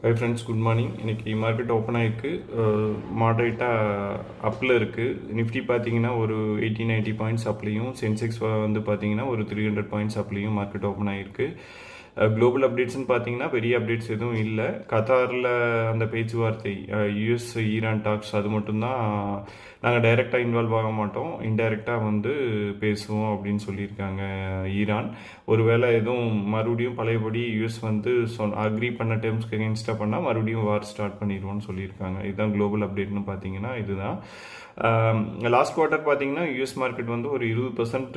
Hi friends, good morning. இன்றைக்கி market open ஆகிருக்கு. மாடரேட்டாக அப்பில் இருக்குது. நிஃப்டி பார்த்தீங்கன்னா ஒரு 80-90 பாயிண்ட்ஸ் அப்லேயும், சென்செக்ஸ் வந்து பார்த்தீங்கன்னா ஒரு 300 பாயிண்ட்ஸ் அப்லேயும் மார்க்கெட் ஓப்பன் ஆகிருக்கு. குளோபல் அப்டேட்ஸ்னு பார்த்தீங்கன்னா பெரிய அப்டேட்ஸ் எதுவும் இல்லை. கத்தாரில் அந்த பேச்சுவார்த்தை, யூஎஸ் ஈரான் டாக்ஸ், அது மட்டும்தான். நாங்கள் டைரெக்டாக இன்வால்வ் ஆக மாட்டோம், இன்டைரக்டாக வந்து பேசுவோம் அப்படின்னு சொல்லியிருக்காங்க ஈரான். ஒருவேளை எதுவும் மறுபடியும் பழையபடி யூஎஸ் வந்து அக்ரி பண்ண டேர்ம்ஸ்க்கு எகென்ஸ்டாக பண்ணால் மறுபடியும் வார் ஸ்டார்ட் பண்ணிடுவோம்னு சொல்லியிருக்காங்க. இதுதான் குளோபல் அப்டேட்னு பார்த்தீங்கன்னா இதுதான். லாஸ்ட் குவார்ட்டர் பார்த்தீங்கன்னா யூஎஸ் மார்க்கெட் வந்து ஒரு 20%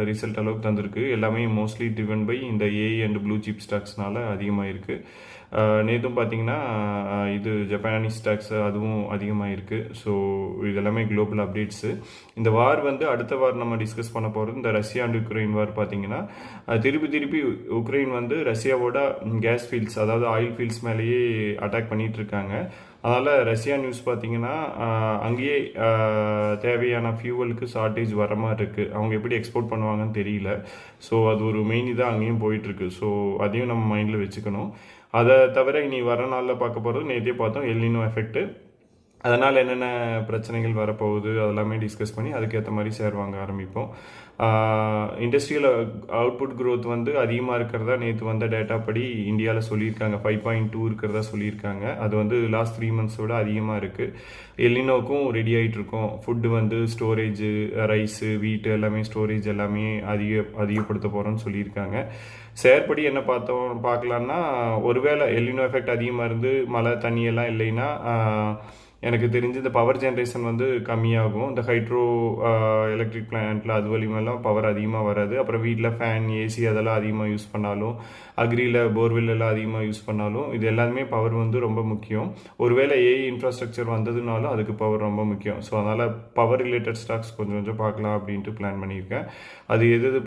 ரிசல்ட் அளவுக்கு தந்திருக்கு. எல்லாமே மோஸ்ட்லி ட்ரிவன் பை இந்த ஏஐ அண்ட் ப்ளூ சிப் ஸ்டாக்ஸ்னால அதிகமாக இருக்குது. நேற்றும் பார்த்தீங்கன்னா இது ஜப்பானீஸ் ஸ்டாக்ஸ் அதுவும் அதிகமாக இருக்குது. ஸோ இதெல்லாமே குளோபல் அப்டேட்ஸு. இந்த வார் வந்து அடுத்த வார் நம்ம டிஸ்கஸ் பண்ண போகிறது இந்த ரஷ்யா அண்ட் உக்ரைன் வார். பார்த்தீங்கன்னா திருப்பி உக்ரைன் வந்து ரஷ்யாவோட கேஸ் ஃபீல்ட்ஸ், அதாவது ஆயில் ஃபீல்ட்ஸ் மேலேயே அட்டாக் பண்ணிட்டு இருக்காங்க. அதனால் ரஷ்யா நியூஸ் பார்த்தீங்கன்னா அங்கேயே தேவையான ஃபியூவலுக்கு ஷார்ட்டேஜ் வர மாதிரி இருக்குது. அவங்க எப்படி எக்ஸ்போர்ட் பண்ணுவாங்கன்னு தெரியல. ஸோ அது ஒரு மெயின் இதாக அங்கேயும் போயிட்டுருக்கு. ஸோ அதையும் நம்ம மைண்டில் வச்சுக்கணும். அதை தவிர இனி வர நாளில் பார்க்க போகிறது, நேற்றே பார்த்தோம் எல்னினோ எஃபெக்ட்டு. அதனால் என்னென்ன பிரச்சனைகள் வரப்போகுது அதெல்லாமே டிஸ்கஸ் பண்ணி அதுக்கேற்ற மாதிரி ஷேர் வாங்க ஆரம்பிப்போம். இண்டஸ்ட்ரியல் அவுட்புட் க்ரோத் வந்து அதிகமாக இருக்கிறதா நேற்று வந்த டேட்டா படி இந்தியாவில் சொல்லியிருக்காங்க. 5.2 இருக்கிறதா சொல்லியிருக்காங்க. அது வந்து லாஸ்ட் 3 மந்த்ஸோட அதிகமாக இருக்குது. எல்லினோக்கும் ரெடி ஆகிட்டு இருக்கோம். ஃபுட்டு வந்து ஸ்டோரேஜு, ரைஸு, வீட்டு எல்லாமே ஸ்டோரேஜ் எல்லாமே அதிகப்படுத்த போகிறோன்னு சொல்லியிருக்காங்க. செயற்படி என்ன பார்க்கலான்னா, ஒருவேளை எல்லினோ எஃபெக்ட் அதிகமாக இருந்து மழை தண்ணியெல்லாம் இல்லைன்னா எனக்கு தெரிஞ்சு இந்த பவர் ஜென்ரேஷன் வந்து கம்மியாகும். இந்த ஹைட்ரோ எலக்ட்ரிக் பிளான்ட்டில் அது வழிமெல்லாம் பவர் அதிகமாக வராது. அப்புறம் வீட்டில் ஃபேன், ஏசி அதெல்லாம் அதிகமாக யூஸ் பண்ணாலும், அக்ரியில் போர்வெல் எல்லாம் அதிகமாக யூஸ் பண்ணாலும், இது எல்லாமே பவர் வந்து ரொம்ப முக்கியம். ஒருவேளை ஏஐ இன்ஃப்ராஸ்ட்ரக்சர் வந்ததுனாலும் அதுக்கு பவர் ரொம்ப முக்கியம். ஸோ அதனால் பவர் ரிலேட்டட் ஸ்டாக்ஸ் கொஞ்சம் பார்க்கலாம் அப்படின்ட்டு பிளான் பண்ணியிருக்கேன். அது எது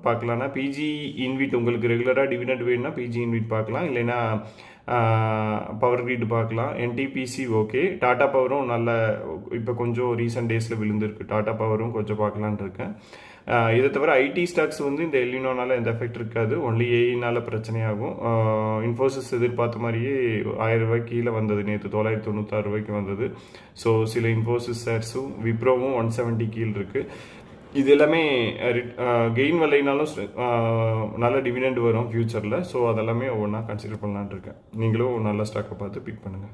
பார்க்கலான்னா, பிஜி இன்விட், உங்களுக்கு ரெகுலராக டிவிடெண்ட் வேணும்னா பிஜி இன்விட் பார்க்கலாம். இல்லைன்னா பவர் கிரிட் பார்க்கலாம். NTPC okay. டாடா பவரும் நல்ல இப்போ கொஞ்சம் ரீசெண்ட் டேஸில் விழுந்திருக்கு. டாடா பவரும் கொஞ்சம் பார்க்கலான்னு இருக்கேன். இதை தவிர ஐடி ஸ்டாக்ஸ் வந்து இந்த எல்லினோனால எந்த எஃபெக்ட் இருக்காது. ஒன்லி ஏஐனால பிரச்சனையாகும். இன்ஃபோசிஸ் எதிர்பார்த்த மாதிரியே 1000 ரூபாய்க்கு கீழே வந்தது. நேற்று 996 ரூபாய்க்கு வந்தது. ஸோ சில இன்ஃபோசிஸ் ஷேர்ஸும் விப்ரோவும் 170 கீழ் இருக்குது. இது எல்லாமே கெயின் வரலைனாலும் நல்ல டிவிடெண்ட் வரும் ஃப்யூச்சரில். ஸோ அதெல்லாமே ஒவ்வொன்றா கன்சிடர் பண்ணலான்ட்டு இருக்கேன். நீங்களும் நல்ல ஸ்டாக்கை பார்த்து பிக் பண்ணுங்கள்.